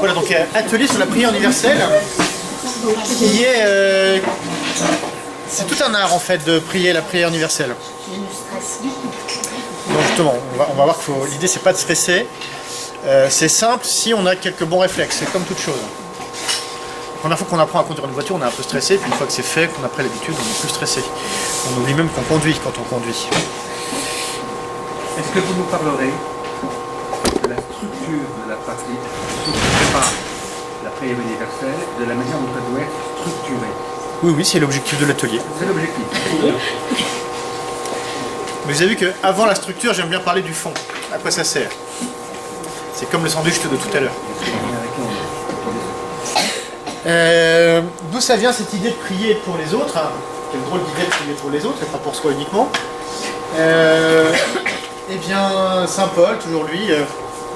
Voilà, donc atelier sur la prière universelle, qui est... c'est tout un art en fait de prier la prière universelle. Donc justement, on va voir que l'idée c'est pas de stresser. C'est simple si on a quelques bons réflexes, c'est comme toute chose. La première fois qu'on apprend à conduire une voiture, on est un peu stressé, puis une fois que c'est fait, qu'on a pris l'habitude, on n'est plus stressé. On oublie même qu'on conduit quand on conduit. Est-ce que vous nous parlerez de la structure de la pratique, ce qui prépare la prière universelle, de la manière dont elle doit être structurée? Oui, oui, c'est l'objectif de l'atelier. C'est l'objectif. Mais vous avez vu qu'avant la structure, j'aime bien parler du fond. À quoi ça sert? C'est comme le sandwich de tout à l'heure. D'où ça vient cette idée de prier pour les autres, hein? Quelle drôle d'idée de prier pour les autres, et pas pour soi uniquement. Eh bien, Saint Paul, toujours lui,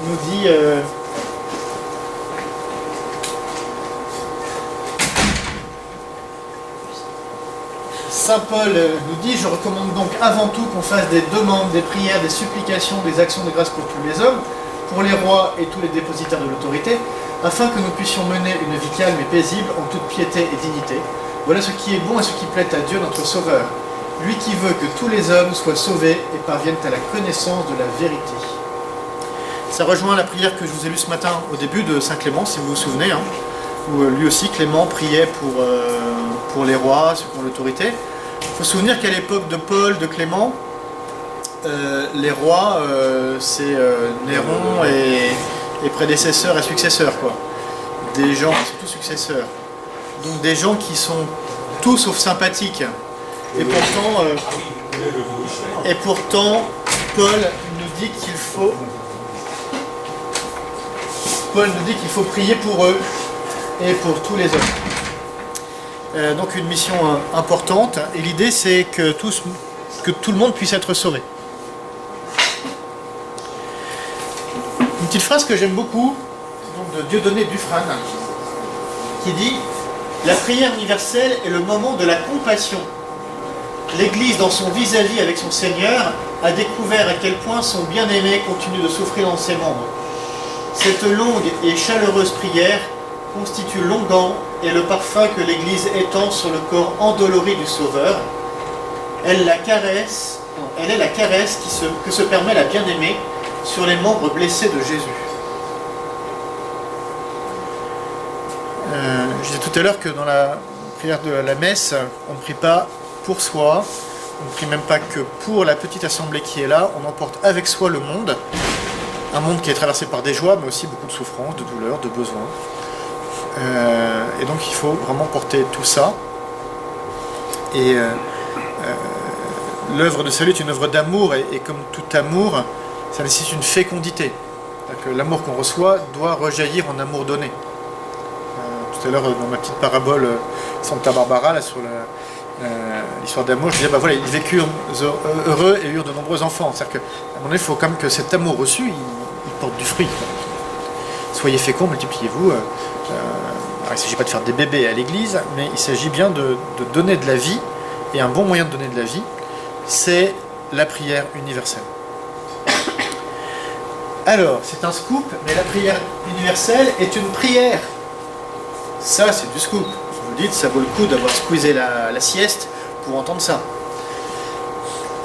nous dit... Saint Paul nous dit: je recommande donc avant tout qu'on fasse des demandes, des prières, des supplications, des actions de grâce pour tous les hommes, pour les rois et tous les dépositaires de l'autorité, afin que nous puissions mener une vie calme et paisible en toute piété et dignité. Voilà ce qui est bon et ce qui plaît à Dieu notre Sauveur, lui qui veut que tous les hommes soient sauvés et parviennent à la connaissance de la vérité. Ça rejoint la prière que je vous ai lue ce matin au début de Saint Clément, si vous vous souvenez, hein, où lui aussi Clément priait pour les rois, ceux qui ont l'autorité. Il faut se souvenir qu'à l'époque de Paul, de Clément, les rois, c'est Néron et prédécesseurs et successeurs, quoi. Des gens, surtout successeurs. Donc des gens qui sont tout sauf sympathiques. Et pourtant, Paul nous dit qu'il faut prier pour eux et pour tous les hommes. Donc une mission importante, et l'idée c'est que tout le monde puisse être sauvé. Une petite phrase que j'aime beaucoup, donc de Dieudonné Dufresne, qui dit: la prière universelle est le moment de la compassion. L'Église, dans son vis-à-vis avec son Seigneur, a découvert à quel point son bien-aimé continue de souffrir dans ses membres. Cette longue et chaleureuse prière constitue l'onguent et le parfum que l'Église étend sur le corps endolori du Sauveur. Elle est la caresse que se permet la bien-aimée sur les membres blessés de Jésus. Je disais tout à l'heure que dans la prière de la messe, on ne prie pas pour soi, on ne prie même pas que pour la petite assemblée qui est là, on emporte avec soi le monde, un monde qui est traversé par des joies, mais aussi beaucoup de souffrances, de douleurs, de besoins. Et donc il faut vraiment porter tout ça. Et l'œuvre de salut est une œuvre d'amour, et comme tout amour, ça nécessite une fécondité. L'amour qu'on reçoit doit rejaillir en amour donné. Tout à l'heure, dans ma petite parabole Santa Barbara, là, sur l'histoire d'amour, je disais, voilà, ils vécurent heureux et eurent de nombreux enfants. C'est-à-dire qu'à un moment donné, il faut quand même que cet amour reçu, il porte du fruit. Soyez féconds, multipliez-vous. Alors, il ne s'agit pas de faire des bébés à l'église, mais il s'agit bien de donner de la vie, et un bon moyen de donner de la vie, c'est la prière universelle. Alors, c'est un scoop, mais la prière universelle est une prière. Ça, c'est du scoop. Vous dites, ça vaut le coup d'avoir squeezé la sieste pour entendre ça.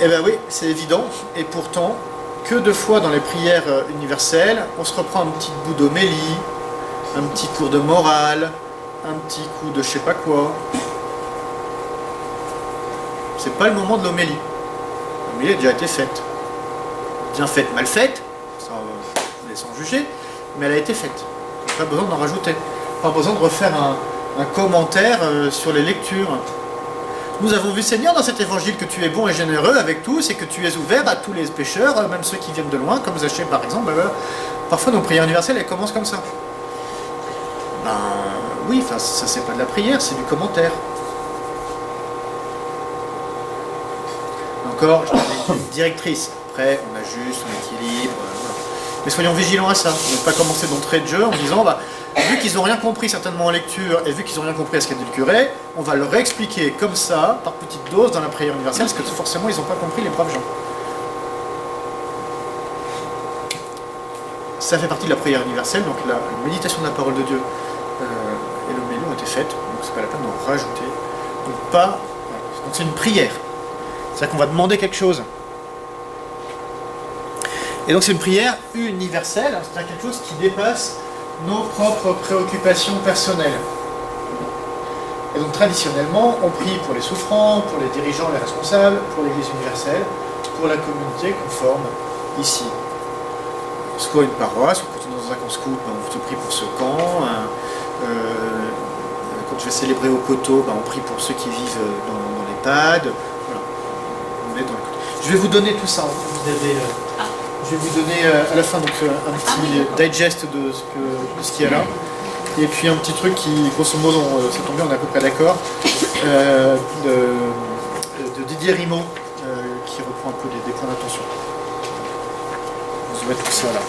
Eh bien oui, c'est évident, et pourtant, que de fois dans les prières universelles, on se reprend un petit bout d'homélie, un petit cours de morale, un petit coup de je sais pas quoi. C'est pas le moment de l'homélie. L'homélie a déjà été faite. Bien faite, mal faite, ça, vous laissez en juger, mais elle a été faite. Pas besoin d'en rajouter. Pas besoin de refaire un commentaire sur les lectures. Nous avons vu, Seigneur, dans cet évangile que tu es bon et généreux avec tous, et que tu es ouvert à tous les pécheurs, même ceux qui viennent de loin, comme Zachée par exemple. Parfois nos prières universelles, elles commencent comme ça. Oui, ça c'est pas de la prière, c'est du commentaire. Encore, je parlais d'une directrice. Après, on ajuste, on équilibre, voilà. Mais soyons vigilants à ça. Ne pas commencer d'entrée de jeu en disant, vu qu'ils n'ont rien compris certainement en lecture, et vu qu'ils n'ont rien compris à ce qu'a dit le curé, on va leur réexpliquer comme ça, par petites doses, dans la prière universelle, parce que forcément ils n'ont pas compris, les braves gens. ça fait partie de la prière universelle, donc la méditation de la parole de Dieu et le mélon ont été faites, donc c'est pas la peine d'en rajouter. Donc pas, voilà. Donc c'est une prière, c'est-à-dire qu'on va demander quelque chose. Et donc c'est une prière universelle, c'est-à-dire quelque chose qui dépasse nos propres préoccupations personnelles. Et donc traditionnellement, on prie pour les souffrants, pour les dirigeants, les responsables, pour l'Église universelle, pour la communauté qu'on forme ici. Soit une paroisse, ou quand on est dans un camp scout, on se prie pour ce camp. Quand je vais célébrer au coteau, on prie pour ceux qui vivent dans l'EHPAD. Voilà. On est dans le... Je vais vous donner tout ça. Vous avez, je vais vous donner à la fin donc, un petit digest de ce qu'il y a là. Et puis un petit truc qui, grosso modo, ça tombe bien, on est à peu près d'accord, de Didier Rimaud, qui reprend un peu des points d'attention. Je vais mettre tout ça là.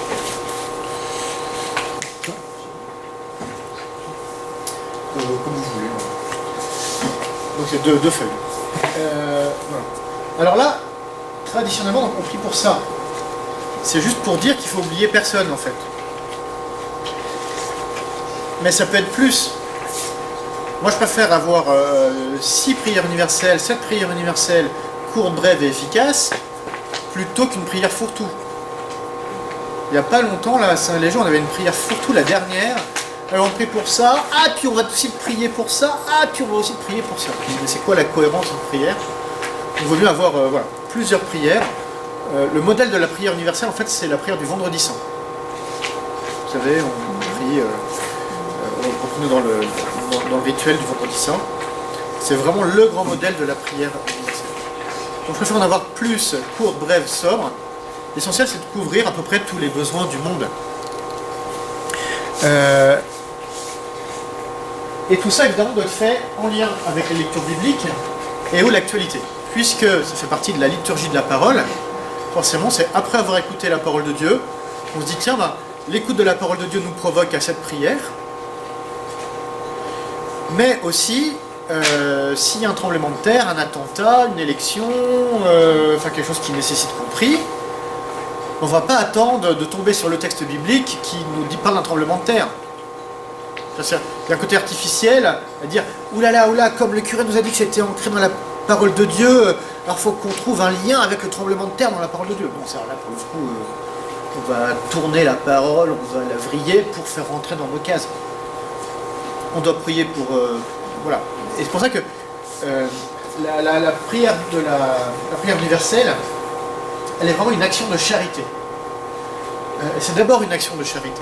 Comme vous voulez. Donc c'est deux feuilles. Voilà. Alors là, traditionnellement, on prie pour ça. C'est juste pour dire qu'il faut oublier personne en fait. Mais ça peut être plus. Moi je préfère avoir 6 prières universelles, 7 prières universelles, courtes, brèves et efficaces, plutôt qu'une prière fourre-tout. Il n'y a pas longtemps, là, à Saint-Léger, on avait une prière fourre-tout, la dernière. Alors on prie pour ça, puis on va aussi prier pour ça, puis on va aussi prier pour ça. Mais c'est quoi la cohérence de prière? Il vaut mieux avoir voilà, plusieurs prières. Le modèle de la prière universelle, en fait, c'est la prière du vendredi saint. Vous savez, on prie, on dans le rituel du vendredi saint. C'est vraiment le grand modèle de la prière universelle. Donc je préfère en avoir plus, courte, brève, sobre. L'essentiel, c'est de couvrir à peu près tous les besoins du monde. Et tout ça, évidemment, doit être fait en lien avec les lectures bibliques et ou l'actualité. Puisque ça fait partie de la liturgie de la parole, forcément, c'est après avoir écouté la parole de Dieu, on se dit, tiens, l'écoute de la parole de Dieu nous provoque à cette prière, mais aussi, s'il y a un tremblement de terre, un attentat, une élection, enfin quelque chose qui nécessite qu'on prie, on ne va pas attendre de tomber sur le texte biblique qui nous dit pas d'un tremblement de terre. Il y a un côté artificiel à dire oulala, comme le curé nous a dit que c'était ancré dans la parole de Dieu, alors il faut qu'on trouve un lien avec le tremblement de terre dans la parole de Dieu. Bon, c'est là pour le coup, on va tourner la parole, on va la vriller pour faire rentrer dans nos cases. On doit prier pour. Voilà. Et c'est pour ça que la prière la prière universelle, elle est vraiment une action de charité. C'est d'abord une action de charité.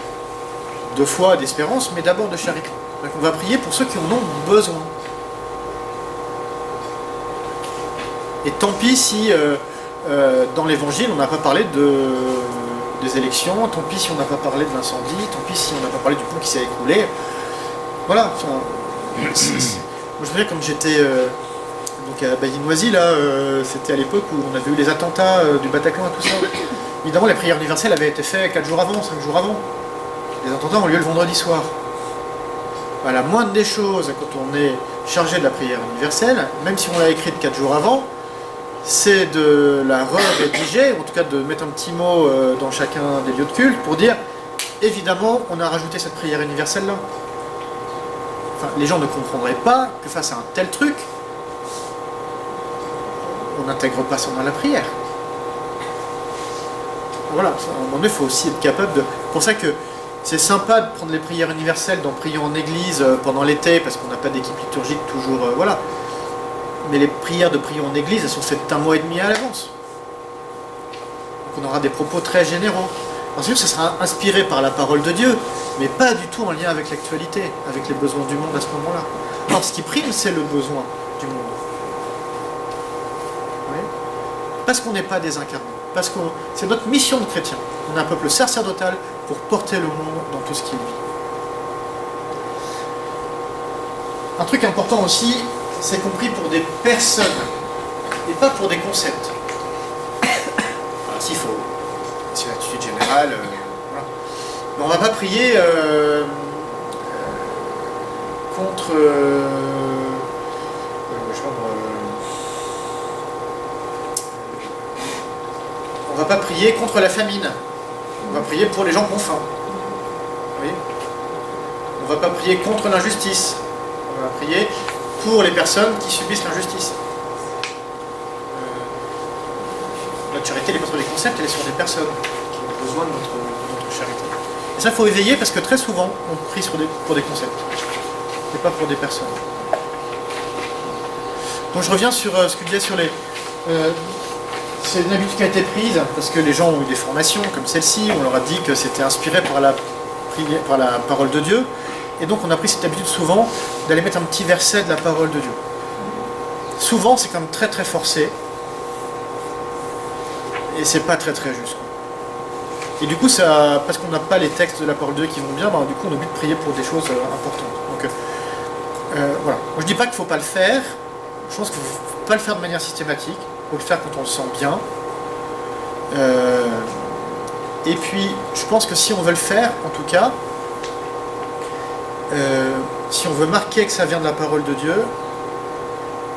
De foi, d'espérance, mais d'abord de charité. Donc on va prier pour ceux qui en ont besoin. Et tant pis si dans l'évangile on n'a pas parlé des élections, tant pis si on n'a pas parlé de l'incendie, tant pis si on n'a pas parlé du pont qui s'est écroulé. Voilà. Enfin, moi je me souviens quand j'étais donc à Bailly-Noisy, là, c'était à l'époque où on avait eu les attentats du Bataclan et tout ça. Évidemment, les prières universelles avaient été faites 4 jours avant, 5 jours avant. Les attentats ont lieu le vendredi soir. La moindre des choses, quand on est chargé de la prière universelle, même si on l'a écrite 4 jours avant, c'est de la rédiger, ou en tout cas de mettre un petit mot dans chacun des lieux de culte pour dire, évidemment, on a rajouté cette prière universelle là. Enfin, les gens ne comprendraient pas que face à un tel truc, on n'intègre pas ça dans la prière. Voilà, à un moment donné, il faut aussi être capable de... C'est pour ça que c'est sympa de prendre les prières universelles d'en prier en église pendant l'été, parce qu'on n'a pas d'équipe liturgique toujours... voilà. Mais les prières de prier en église, elles sont faites 1 mois et demi à l'avance. Donc on aura des propos très généraux. Alors sûr, ça sera inspiré par la parole de Dieu, mais pas du tout en lien avec l'actualité, avec les besoins du monde à ce moment-là. Alors ce qui prime, c'est le besoin du monde. Oui. Parce qu'on n'est pas désincarné. Parce que c'est notre mission de chrétien. On est un peuple sacerdotal pour porter le monde dans tout ce qu'il vit. Un truc important aussi, c'est compris pour des personnes et pas pour des concepts. Alors s'il faut, c'est l'attitude générale, voilà. Mais on ne va pas prier contre, je sais pas, on va pas prier contre la famine. On va prier pour les gens qui ont faim. Vous voyez ? On ne va pas prier contre l'injustice. On va prier pour les personnes qui subissent l'injustice. Notre charité, elle n'est pas sur des concepts, elle est sur des personnes qui ont besoin de notre charité. Et ça, il faut éveiller parce que très souvent, on prie pour des concepts et pas pour des personnes. Donc je reviens sur ce que je disais sur les... c'est une habitude qui a été prise parce que les gens ont eu des formations comme celle-ci, on leur a dit que c'était inspiré par la parole de Dieu, et donc on a pris cette habitude souvent d'aller mettre un petit verset de la parole de Dieu. Souvent c'est quand même très très forcé, et c'est pas très très juste. Et du coup, parce qu'on n'a pas les textes de la parole de Dieu qui vont bien, du coup on est obligé de prier pour des choses importantes. Donc voilà. Moi je dis pas qu'il ne faut pas le faire, je pense qu'il ne faut pas le faire de manière systématique, il faut le faire quand on le sent bien. Et puis, je pense que si on veut le faire, en tout cas, si on veut marquer que ça vient de la parole de Dieu,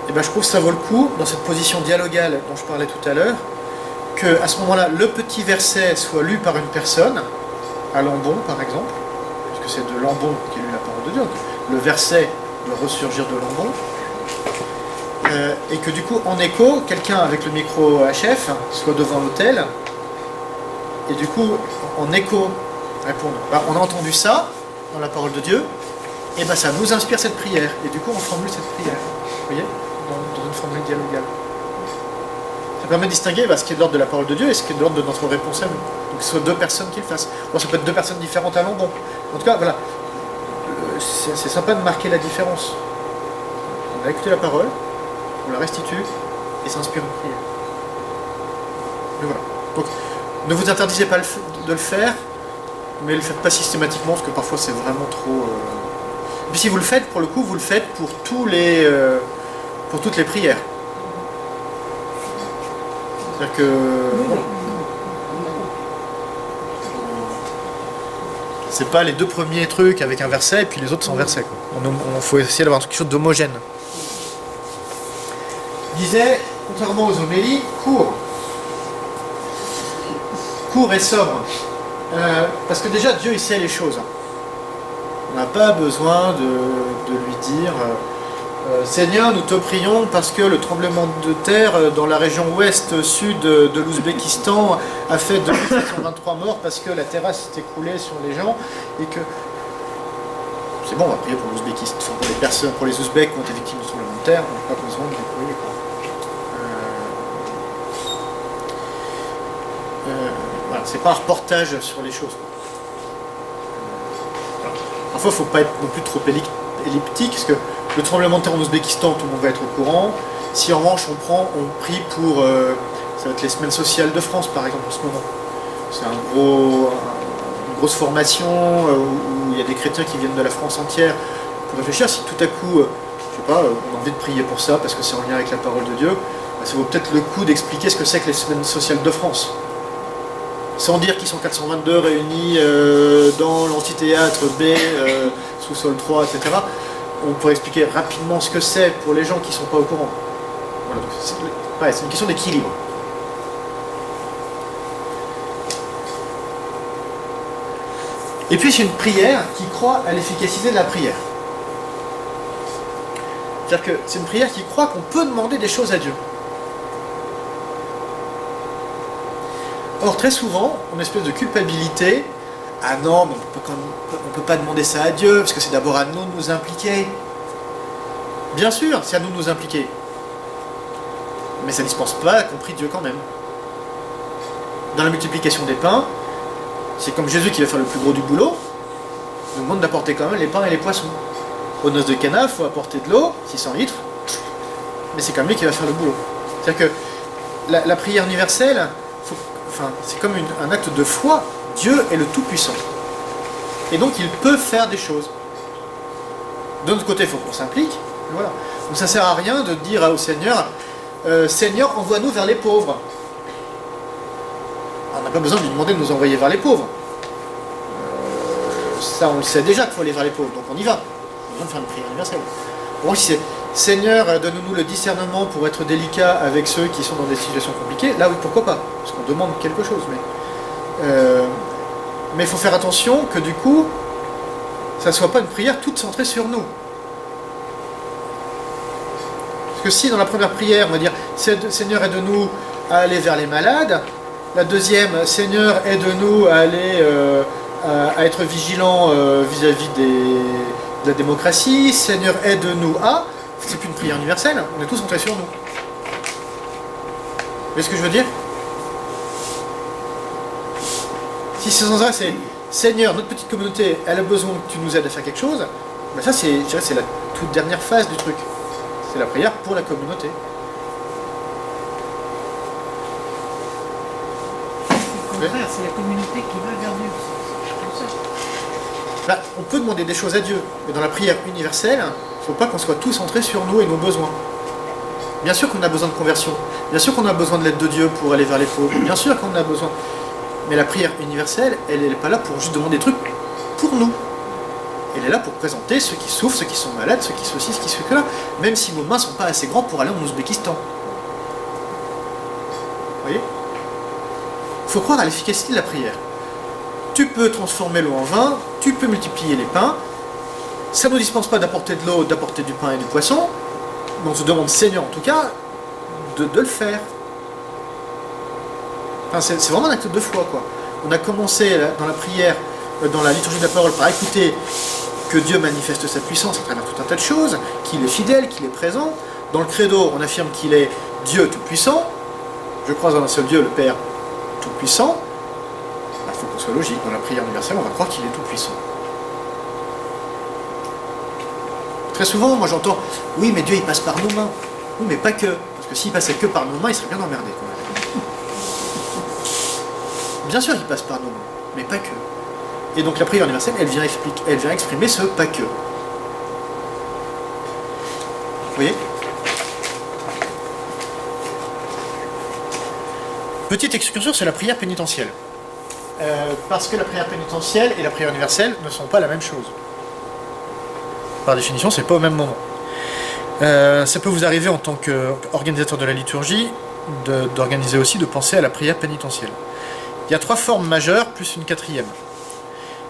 eh ben, je trouve que ça vaut le coup, dans cette position dialogale dont je parlais tout à l'heure, qu'à ce moment-là, le petit verset soit lu par une personne, à Lambon par exemple, puisque c'est de Lambon qui lu la parole de Dieu, donc le verset doit ressurgir de Lambon, et que du coup, en écho, quelqu'un avec le micro HF soit devant l'autel, et du coup, en écho, répondre. On a entendu ça dans la parole de Dieu, et ça nous inspire cette prière, et du coup, on formule cette prière, vous voyez, dans une formule dialogale. Ça permet de distinguer ce qui est de l'ordre de la parole de Dieu et ce qui est de l'ordre de notre réponse à nous. Donc, que ce soit deux personnes qui le fassent. Bon, ça peut être deux personnes différentes à Lambon. En tout cas, voilà, c'est sympa de marquer la différence. On a écouté la parole, on la restitue, et ça inspire une prière. Mais voilà. Donc, ne vous interdisez pas de le faire, mais ne le faites pas systématiquement, parce que parfois c'est vraiment trop... Et puis si vous le faites, pour le coup, vous le faites pour toutes les prières. C'est-à-dire que... C'est pas les deux premiers trucs avec un verset, et puis les autres sans verset. Il faut essayer d'avoir quelque chose d'homogène. Il disait, contrairement aux homélies, court et sobre. Parce que déjà, Dieu, il sait les choses. On n'a pas besoin de lui dire Seigneur, nous te prions parce que le tremblement de terre dans la région ouest-sud de l'Ouzbékistan a fait 2723 morts parce que la terrasse s'est écroulée sur les gens et que... C'est bon, on va prier pour l'Ouzbékistan, pour les personnes, pour les Ouzbeks qui ont été victimes du tremblement de terre, on n'a pas besoin de les prier, quoi. Voilà, c'est pas un reportage sur les choses. Parfois, il ne faut pas être non plus trop elliptique, parce que le tremblement de terre en Ouzbékistan, tout le monde va être au courant. Si en revanche on prie pour, ça va être les semaines sociales de France par exemple en ce moment. C'est une grosse formation où il y a des chrétiens qui viennent de la France entière pour réfléchir. Si tout à coup, je sais pas, on a envie de prier pour ça parce que c'est en lien avec la parole de Dieu, ça vaut peut-être le coup d'expliquer ce que c'est que les semaines sociales de France. Sans dire qu'ils sont 422 réunis dans l'amphithéâtre B, sous-sol 3, etc. On pourrait expliquer rapidement ce que c'est pour les gens qui ne sont pas au courant. Voilà, c'est une question d'équilibre. Et puis c'est une prière qui croit à l'efficacité de la prière. C'est-à-dire que c'est une prière qui croit qu'on peut demander des choses à Dieu. Or, très souvent, on a une espèce de culpabilité. Ah non, mais on ne peut pas demander ça à Dieu, parce que c'est d'abord à nous de nous impliquer. Bien sûr, c'est à nous de nous impliquer. Mais ça ne dispense pas qu'on prie Dieu quand même. Dans la multiplication des pains, c'est comme Jésus qui va faire le plus gros du boulot, il nous demande d'apporter quand même les pains et les poissons. Aux noces de Cana, il faut apporter de l'eau, 600 litres, mais c'est quand même lui qui va faire le boulot. C'est-à-dire que la prière universelle, c'est comme un acte de foi. Dieu est le Tout-Puissant. Et donc il peut faire des choses. De notre côté, il faut qu'on s'implique. Voilà. Donc ça ne sert à rien de dire au Seigneur, Seigneur, envoie-nous vers les pauvres. Alors, on n'a pas besoin de lui demander de nous envoyer vers les pauvres. Ça, on le sait déjà qu'il faut aller vers les pauvres, donc on y va. On a besoin de faire une prière universelle. Bon, si c'est Seigneur, donne-nous le discernement pour être délicat avec ceux qui sont dans des situations compliquées, là oui, pourquoi pas, parce qu'on demande quelque chose, mais Mais il faut faire attention que du coup, ça ne soit pas une prière toute centrée sur nous. Parce que si dans la première prière, on va dire Seigneur aide-nous à aller vers les malades, la deuxième, Seigneur aide-nous à aller à être vigilant vis-à-vis de la démocratie, Seigneur aide-nous à, c'est plus une prière universelle, on est tous centrés sur nous. Vous voyez ce que je veux dire? Si c'est sans ça, c'est Seigneur, notre petite communauté, elle a besoin que tu nous aides à faire quelque chose, ben ça c'est la toute dernière phase du truc. C'est la prière pour la communauté. Au contraire, c'est la communauté qui va vers Dieu. C'est comme ça. Bah, on peut demander des choses à Dieu, mais dans la prière universelle, il ne faut pas qu'on soit tous centrés sur nous et nos besoins. Bien sûr qu'on a besoin de conversion, bien sûr qu'on a besoin de l'aide de Dieu pour aller vers les pauvres, bien sûr qu'on a besoin. Mais la prière universelle, elle n'est pas là pour juste demander des trucs pour nous. Elle est là pour présenter ceux qui souffrent, ceux qui sont malades, ceux qui ceci, ceux qui sont là, même si nos mains ne sont pas assez grandes pour aller en Ouzbékistan. Vous voyez? Il faut croire à l'efficacité de la prière. Tu peux transformer l'eau en vin, tu peux multiplier les pains, ça ne nous dispense pas d'apporter de l'eau, d'apporter du pain et du poisson, mais on se demande, Seigneur en tout cas, de le faire. Enfin, c'est vraiment un acte de foi, quoi. On a commencé dans la prière, dans la liturgie de la parole, par écouter que Dieu manifeste sa puissance à travers tout un tas de choses, qu'il est fidèle, qu'il est présent. Dans le credo, on affirme qu'il est Dieu tout-puissant. Je crois en un seul Dieu, le Père tout-puissant. Il faut qu'on soit logique. Dans la prière universelle, on va croire qu'il est tout-puissant. Très souvent, moi j'entends, oui, mais Dieu il passe par nos mains. Oui, mais pas que. Parce que s'il passait que par nos mains, il serait bien emmerdé, quand même. Bien sûr, il passe par nos mains, mais pas que. Et donc la prière universelle, elle vient exprimer ce pas que. Vous voyez? Petite excursion sur la prière pénitentielle. Parce que la prière pénitentielle et la prière universelle ne sont pas la même chose. Par définition, c'est pas au même moment. Ça peut vous arriver en tant qu'organisateur de la liturgie d'organiser aussi, de penser à la prière pénitentielle. Il y a 3 formes majeures, plus une 4e.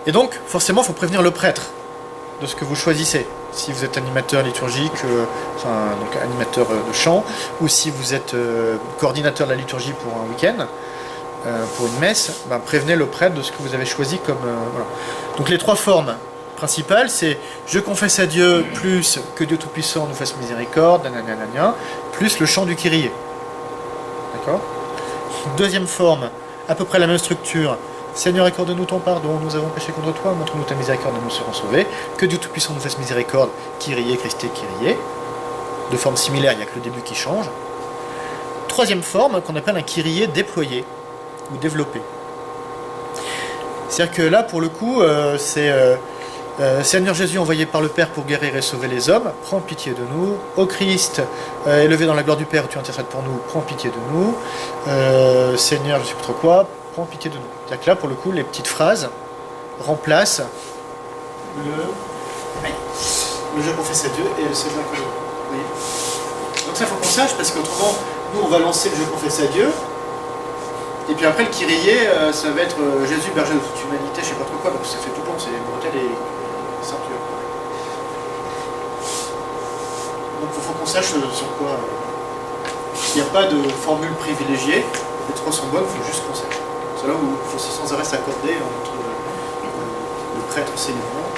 Et donc, forcément, il faut prévenir le prêtre de ce que vous choisissez. Si vous êtes animateur liturgique, donc animateur de chant, ou si vous êtes coordinateur de la liturgie pour un week-end, pour une messe, ben, prévenez le prêtre de ce que vous avez choisi comme... voilà. Donc les 3 formes principales, c'est « Je confesse à Dieu » plus « Que Dieu Tout-Puissant nous fasse miséricorde », plus le chant du Kyrie. D'accord? Deuxième forme, à peu près la même structure. Seigneur, accorde-nous ton pardon, nous avons péché contre toi, montre-nous ta miséricorde et nous serons sauvés. Que Dieu Tout-Puissant nous fasse miséricorde, Kyrie, Christé, Kyrie. De forme similaire, il n'y a que le début qui change. Troisième forme, qu'on appelle un Kyrie déployé, ou développé. C'est-à-dire que là, pour le coup, c'est Seigneur Jésus envoyé par le Père pour guérir et sauver les hommes, prends pitié de nous. Ô Christ, élevé dans la gloire du Père, tu intercèdes pour nous, prends pitié de nous. Seigneur, je ne sais plus trop quoi, prends pitié de nous. C'est-à-dire que là, pour le coup, les petites phrases remplacent le je confesse à Dieu et le Seigneur que je... Vous voyez? Donc ça, il faut qu'on sache, parce qu'autrement, nous, on va lancer le je confesse à Dieu, et puis après, le Kyrie, ça va être Jésus, berger de toute humanité, je sais pas trop quoi, donc ça fait tout bon, c'est bretelles et ceintures. Donc il faut qu'on sache sur quoi... Il n'y a pas de formule privilégiée, les 3 sont bonnes, il faut juste qu'on sache. C'est là où il faut sans arrêt s'accorder entre le prêtre célébrant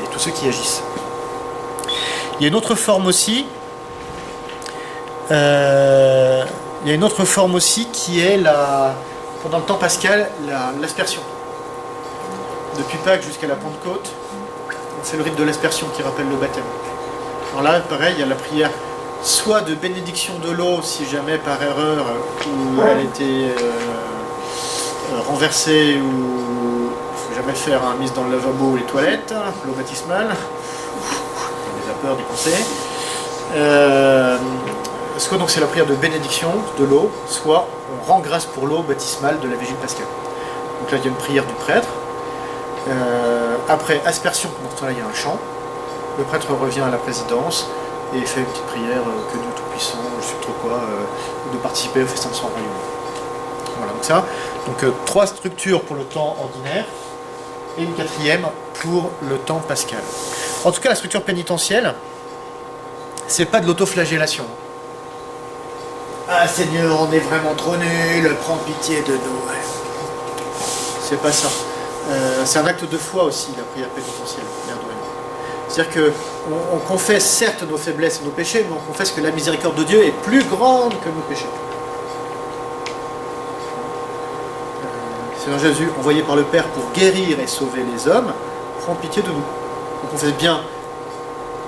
et tous ceux qui agissent. Il y a une autre forme aussi, qui est pendant le temps pascal, l'aspersion. Depuis Pâques jusqu'à la Pentecôte, c'est le rite de l'aspersion qui rappelle le baptême. Alors là, pareil, il y a la prière soit de bénédiction de l'eau, si jamais par erreur, où elle était renversée, ou il ne faut jamais faire mise dans le lavabo ou les toilettes, l'eau baptismale, on a peur d'y penser. Soit donc c'est la prière de bénédiction de l'eau, soit on rend grâce pour l'eau baptismale de la Vigile pascale. Donc là il y a une prière du prêtre. Après aspersion, pendant ce temps-là il y a un chant. Le prêtre revient à la présidence et fait une petite prière que Dieu Tout-Puissant, je sais plus trop quoi, de participer au festin de son royaume. Voilà, Donc ça, donc 3 structures pour le temps ordinaire et une 4e pour le temps pascal. En tout cas, la structure pénitentielle, c'est pas de l'autoflagellation. Ah Seigneur, on est vraiment trop nuls, prends pitié de nous. C'est pas ça. C'est un acte de foi aussi, la prière pénitentielle, l'air de rien. C'est-à-dire qu'on confesse certes nos faiblesses et nos péchés, mais on confesse que la miséricorde de Dieu est plus grande que nos péchés. Seigneur Jésus, envoyé par le Père pour guérir et sauver les hommes, prends pitié de nous. On confesse bien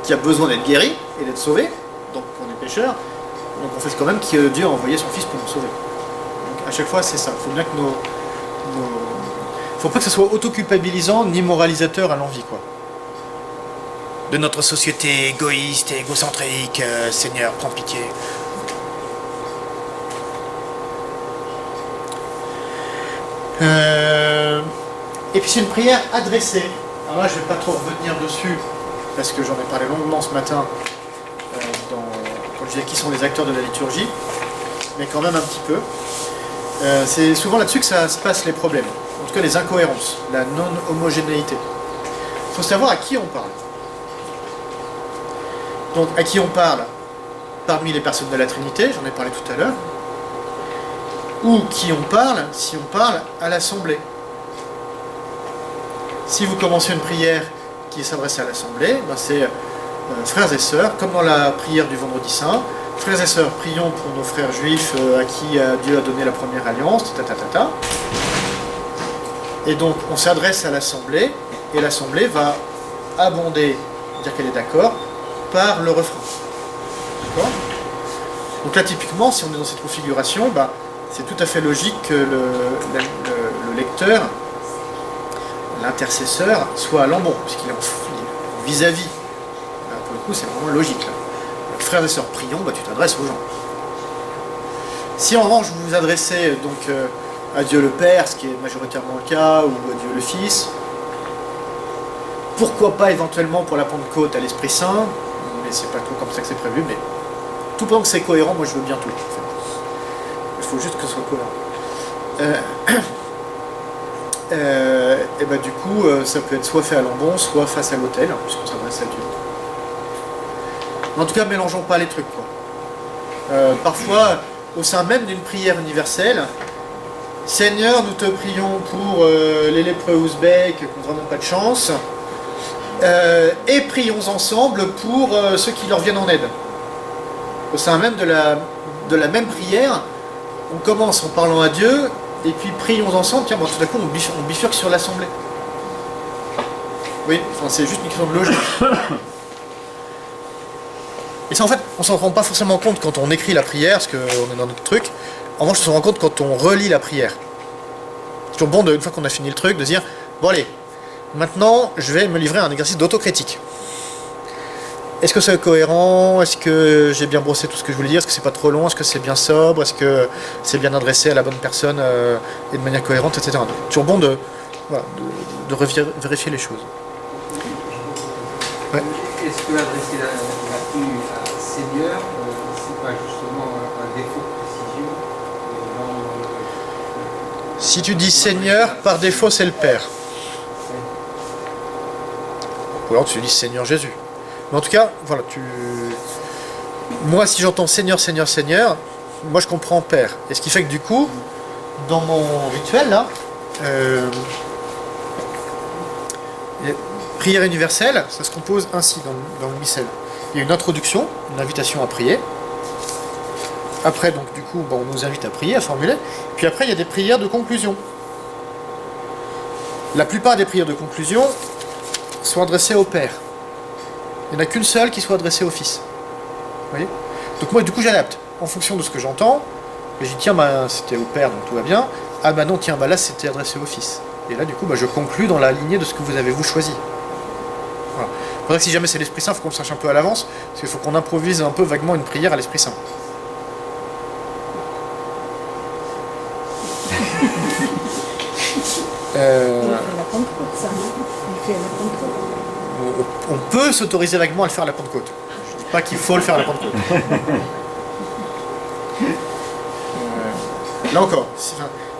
qu'il y a besoin d'être guéri et d'être sauvé, donc on est pécheurs, on confesse quand même que Dieu a envoyé son Fils pour nous sauver. Donc à chaque fois c'est ça, il faut bien que faut pas que ce soit autoculpabilisant ni moralisateur à l'envi, quoi. De notre société égoïste et égocentrique, Seigneur, prends pitié. Et puis c'est une prière adressée. Alors là, je ne vais pas trop revenir dessus, parce que j'en ai parlé longuement ce matin, quand je disais qui sont les acteurs de la liturgie, mais quand même un petit peu. C'est souvent là-dessus que ça se passe les problèmes. En tout cas, les incohérences, la non-homogénéité. Il faut savoir à qui on parle. Donc, à qui on parle parmi les personnes de la Trinité, j'en ai parlé tout à l'heure, ou qui on parle si on parle à l'Assemblée. Si vous commencez une prière qui s'adresse à l'Assemblée, ben c'est frères et sœurs, comme dans la prière du Vendredi Saint, frères et sœurs, prions pour nos frères juifs à qui Dieu a donné la première alliance, ta. Et donc on s'adresse à l'Assemblée, et l'Assemblée va abonder, dire qu'elle est d'accord, par le refrain. D'accord ? Donc là typiquement, si on est dans cette configuration, bah, c'est tout à fait logique que le lecteur, l'intercesseur, soit à l'embon, puisqu'il est en vis-à-vis. Là, pour le coup, c'est vraiment logique. Là. Donc, frères et sœurs, prions, bah, tu t'adresses aux gens. Si en revanche vous vous adressez donc à Dieu le Père, ce qui est majoritairement le cas, ou à Dieu le Fils, pourquoi pas éventuellement pour la Pentecôte à l'Esprit Saint, mais c'est pas tout comme ça que c'est prévu, mais tout pendant que c'est cohérent, moi je veux bien tout. En fait. Il faut juste que ce soit cohérent. Et bah du coup, ça peut être soit fait à l'embon, soit face à l'autel, puisqu'on s'adresse à Dieu. Mais en tout cas, mélangeons pas les trucs, quoi. Parfois, au sein même d'une prière universelle, Seigneur, nous te prions pour les lépreux ouzbeks qui n'ont vraiment pas de chance, et prions ensemble pour ceux qui leur viennent en aide. Au sein même de la même prière, on commence en parlant à Dieu, et puis prions ensemble, tiens, bon, tout à coup on bifurque sur l'Assemblée. Oui, enfin, c'est juste une question de logique. Et ça en fait, on s'en rend pas forcément compte quand on écrit la prière, parce qu'on est dans notre truc. En revanche, on s'en rend compte quand on relit la prière. C'est toujours bon, une fois qu'on a fini le truc, de se dire, bon allez, maintenant je vais me livrer à un exercice d'autocritique. Est-ce que c'est cohérent? Est-ce que j'ai bien brossé tout ce que je voulais dire? Est-ce que c'est pas trop long? Est-ce que c'est bien sobre? Est-ce que c'est bien adressé à la bonne personne et de manière cohérente, etc. Donc, toujours bon de vérifier les choses. Ouais. Est-ce que adresser la prière à Seigneur, c'est pas justement un défaut de précision Si tu dis Seigneur, par défaut c'est le Père. Ou alors tu dis Seigneur Jésus. Mais en tout cas, voilà, moi, si j'entends Seigneur, Seigneur, Seigneur, moi je comprends Père. Et ce qui fait que du coup, dans mon rituel, là, prière universelle, ça se compose ainsi dans le missel. Il y a une introduction, une invitation à prier. Après, donc, du coup, on nous invite à prier, à formuler. Puis après, il y a des prières de conclusion. La plupart des prières de conclusion sont adressées au Père. Il n'y en a qu'une seule qui soit adressée au Fils. Vous voyez ? Donc moi, du coup, j'adapte en fonction de ce que j'entends. Et je dis, tiens, bah, c'était au Père, donc tout va bien. Ah bah non, tiens, bah là, c'était adressé au Fils. Et là, du coup, bah, je conclus dans la lignée de ce que vous avez vous choisi. Voilà. C'est vrai que si jamais c'est l'Esprit Saint, il faut qu'on le sache un peu à l'avance, parce qu'il faut qu'on improvise un peu vaguement une prière à l'Esprit Saint. Il fait la Pentecôte, ça. Il fait la Pentecôte. On peut s'autoriser vaguement à le faire à la Pentecôte. Je ne dis pas qu'il faut le faire à la Pentecôte. Là encore,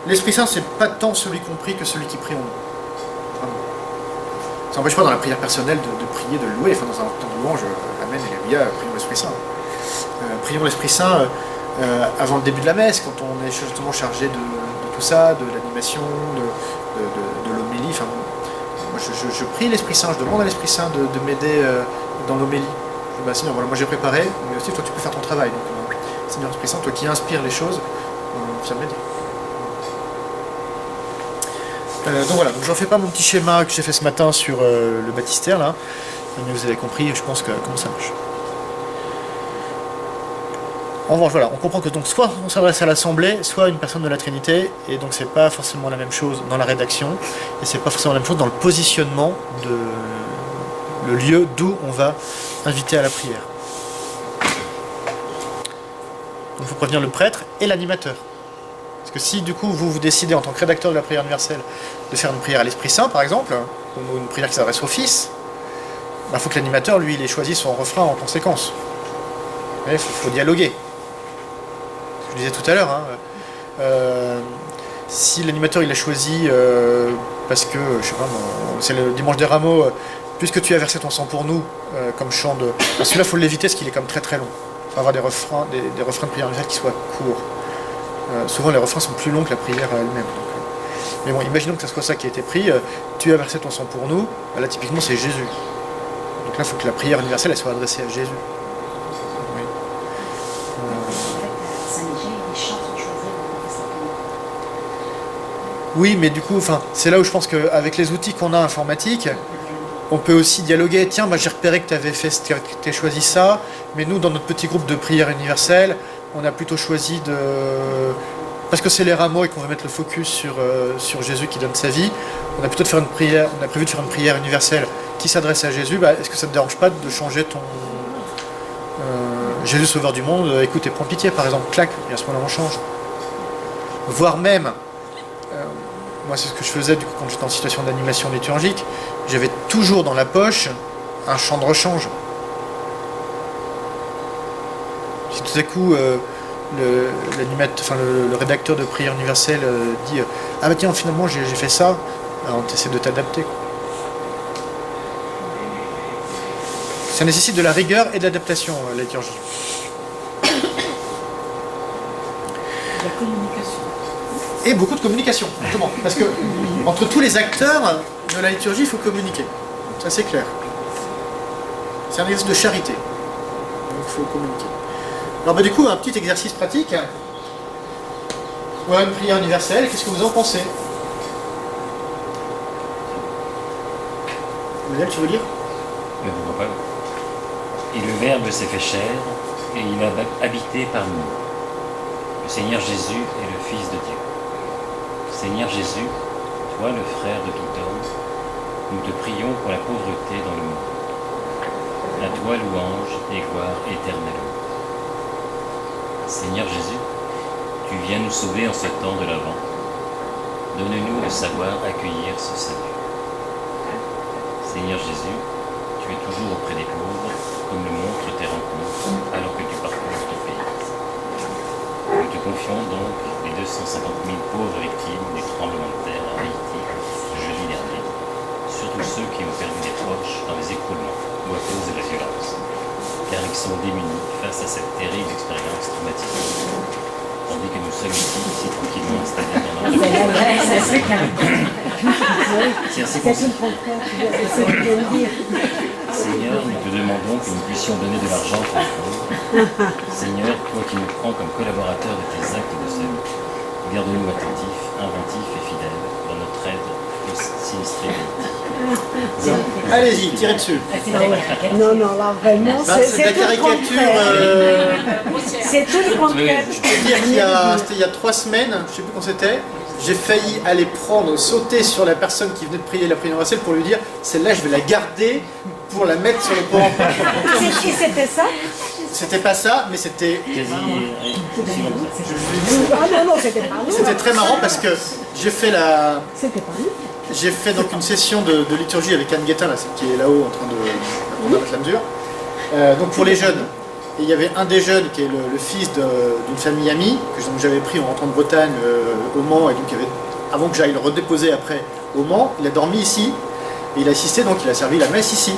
l'Esprit Saint, c'est pas tant celui qu'on prie que celui qui prie en nous. Vraiment. Ça n'empêche pas dans la prière personnelle de prier, de louer. Enfin, dans un temps de louange, Amen, Alléluia, prions l'Esprit Saint. Prions l'Esprit Saint avant le début de la messe, quand on est justement chargé de tout ça, de l'animation, de l'homélie. Enfin, moi, je prie l'Esprit Saint, je demande à l'Esprit Saint de m'aider dans l'homélie. Je dis, bah, Seigneur, voilà, moi j'ai préparé, mais aussi toi tu peux faire ton travail. Donc, Seigneur Esprit Saint, toi qui inspires les choses, viens m'aider. Donc voilà, donc j'en fais pas mon petit schéma que j'ai fait ce matin sur le baptistère là, mais vous avez compris, je pense, comment ça marche. En revanche, voilà, on comprend que donc soit on s'adresse à l'Assemblée, soit à une personne de la Trinité, et donc c'est pas forcément la même chose dans la rédaction, et c'est pas forcément la même chose dans le positionnement de le lieu d'où on va inviter à la prière. Donc il faut prévenir le prêtre et l'animateur. Parce que si du coup vous décidez en tant que rédacteur de la prière universelle de faire une prière à l'Esprit Saint par exemple, ou une prière qui s'adresse au Fils, il faut que l'animateur lui il ait choisi son refrain en conséquence. Il faut dialoguer. Je disais tout à l'heure, si l'animateur il a choisi parce que, je sais pas, c'est le dimanche des rameaux, puisque tu as versé ton sang pour nous, comme chant de... Celui-là, il faut l'éviter parce qu'il est comme très très long. Il faut avoir des refrains de prière universelle qui soient courts. Souvent les refrains sont plus longs que la prière elle-même. Mais bon, imaginons que ce soit ça qui a été pris, tu as versé ton sang pour nous, là typiquement c'est Jésus. Donc là il faut que la prière universelle elle soit adressée à Jésus. Oui. Oui, mais du coup, c'est là où je pense qu'avec les outils qu'on a informatiques, on peut aussi dialoguer. Tiens, j'ai repéré que tu avais choisi ça, mais nous, dans notre petit groupe de prière universelle, on a plutôt choisi de... Parce que c'est les rameaux et qu'on veut mettre le focus sur Jésus qui donne sa vie, on a plutôt de faire une prière, on a prévu de faire une prière universelle qui s'adresse à Jésus. Est-ce que ça ne te dérange pas de changer ton... Jésus sauveur du monde, écoute et prends pitié, par exemple, clac, et à ce moment-là on change. Voire même... moi, c'est ce que je faisais du coup quand j'étais en situation d'animation liturgique. J'avais toujours dans la poche un chant de rechange. Si tout à coup le rédacteur de prière universelle dit ah bah tiens finalement j'ai fait ça, alors tu essaies de t'adapter. Ça nécessite de la rigueur et de l'adaptation la liturgie. La communication. Et beaucoup de communication, justement. Parce que entre tous les acteurs de la liturgie, il faut communiquer. Ça c'est clair. C'est un exercice de charité. Donc il faut communiquer. Alors du coup, un petit exercice pratique. Voilà une prière universelle, qu'est-ce que vous en pensez? Daniel, tu veux lire? Pourquoi pas. Et le Verbe s'est fait chair, et il a habité parmi nous. Le Seigneur Jésus est le Fils de Dieu. Seigneur Jésus, toi le frère de tout homme, nous te prions pour la pauvreté dans le monde. À toi louange et gloire éternelle. Seigneur Jésus, tu viens nous sauver en ce temps de l'Avent. Donne-nous le savoir accueillir ce salut. Seigneur Jésus, tu es toujours auprès des pauvres, comme le montrent tes rencontres, alors que tu parcours ton pays. Nous te confions donc les 250 000 pauvres victimes des tremblements de terre à Haïti jeudi dernier, surtout ceux qui ont perdu des proches dans les écroulements ou à cause de la violence, car ils sont démunis face à cette terrible expérience traumatisante, tandis que nous sommes ici tranquillement installés dans notre vie. C'est ainsi qu'on Seigneur, nous te demandons que nous puissions donner de l'argent pour les pauvres. Seigneur, toi qui nous prends comme collaborateurs de tes actes de salut, garde-nous attentifs, inventifs et fidèles dans notre aide aux sinistrés. Allez-y, tirez dessus. Non, là vraiment, c'est de la caricature. C'est tout le contraire. Je peux dire c'était il y a 3 semaines, je ne sais plus quand c'était, j'ai failli aller sauter sur la personne qui venait de prier la prière universelle pour lui dire celle-là je vais la garder pour la mettre sur le port. C'était ça? C'était pas ça, mais c'était... Ah non, c'était pas nous. C'était très marrant parce que j'ai fait C'était pas nous. J'ai fait donc une session de liturgie avec Anne Guettin, là, celle qui est là-haut en train de mettre la mesure. Donc pour les jeunes. Et il y avait un des jeunes qui est le fils d'une famille amie, que j'avais pris en rentrant de Bretagne au Mans, et donc avant que j'aille le redéposer après au Mans, il a dormi ici, et il a assisté, donc il a servi la messe ici.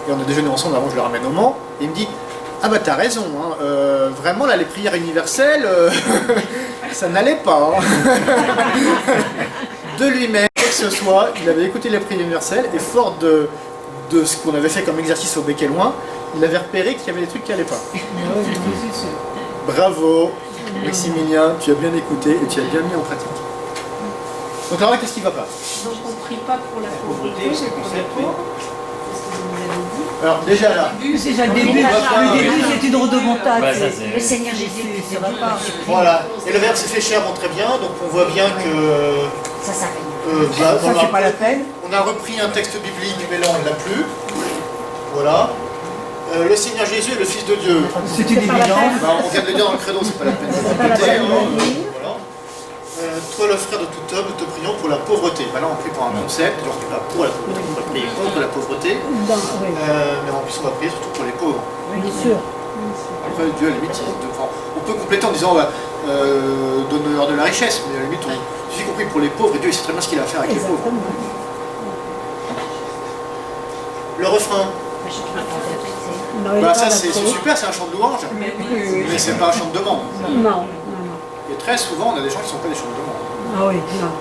Et on a déjeuné ensemble avant que je le ramène au Mans, et il me dit « Ah bah t'as raison, hein, vraiment là les prières universelles, ça n'allait pas. Hein. » De lui-même, quoi que ce soit, il avait écouté les prières universelles, et fort de ce qu'on avait fait comme exercice au Bec et Loin, il avait repéré qu'il y avait des trucs qui n'allaient pas. Bravo, Maximilien, tu as bien écouté et tu as bien mis en pratique. Donc alors, qu'est-ce qui ne va pas? Donc on ne prie pas pour la pauvreté, mais pour les pauvres. C'est ce que vous nous avez dit. Alors déjà là, Déjà, le début, c'est une redemontade. Bah, ça, Le Seigneur Jésus, ça va pas. voilà, et le verbe s'est fait cher, bon très bien, donc on voit bien que... Ça s'arrête. Ça, c'est pas la peine. On a repris un texte biblique, mais là on ne l'a plus. Voilà. Le Seigneur Jésus est le Fils de Dieu. C'est une évidence. Bah, on vient de le dire dans le credo, c'est pas la peine de répéter. Voilà. Toi, le frère de tout homme, nous te prions pour la pauvreté. Bah, là, on prie pour un concept, on ne prie pas pour la pauvreté, on va prier contre la pauvreté. Mais en plus, on va prier surtout pour les pauvres. Bien sûr. Après, Dieu, à la limite, on peut compléter en disant donne-leur de la richesse, mais à la limite, il suffit qu'on prie pour les pauvres et Dieu il sait très bien ce qu'il a à faire avec les pauvres. Le refrain. Bah, ça, c'est super, c'est un chant de louange, mais c'est pas un chant de demande. Non. Et très souvent, on a des gens qui ne sont pas des chants de demande. Ah oui, non.